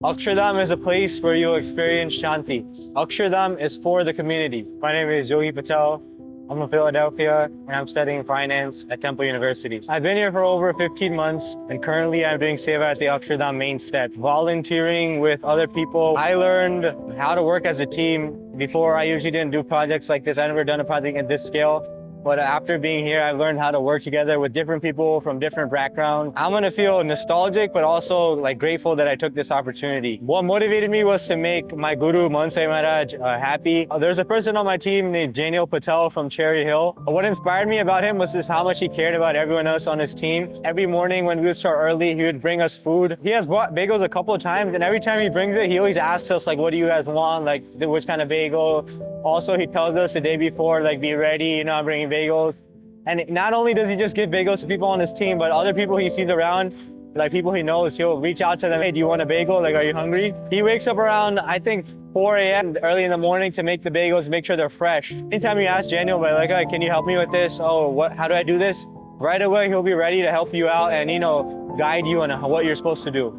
Akshardham is a place where you'll experience Shanti. Akshardham is for the community. My name is Yogi. I'm from Philadelphia and I'm studying finance at Temple University. I've been here for over 15 months and currently I'm doing Seva at the Akshardham main step, volunteering with other people. I learned how to work as a team. Before, I usually didn't do projects like this. I've never done a project at this scale. But after being here, I've learned how to work together with different people from different backgrounds. I'm gonna feel nostalgic, but also grateful that I took this opportunity. What motivated me was to make my guru, Mansai Maharaj, happy. There's a person on my team named Janiel Patel from Cherry Hill. What inspired me about him was just how much he cared about everyone else on his team. Every morning when we would start early, he would bring us food. He has brought bagels a couple of times, and every time he brings it, he always asks us, what do you guys want? Which kind of bagel? Also, he tells us the day before, be ready, I'm bringing bagels. And not only does he just give bagels to people on his team, but other people he sees around, people he knows, he'll reach out to them. Hey, do you want a bagel? Are you hungry? He wakes up around, I think, 4 a.m. early in the morning to make the bagels, make sure they're fresh. Anytime you ask Daniel, hey, can you help me with this? Oh, how do I do this? Right away, he'll be ready to help you out and, guide you on what you're supposed to do.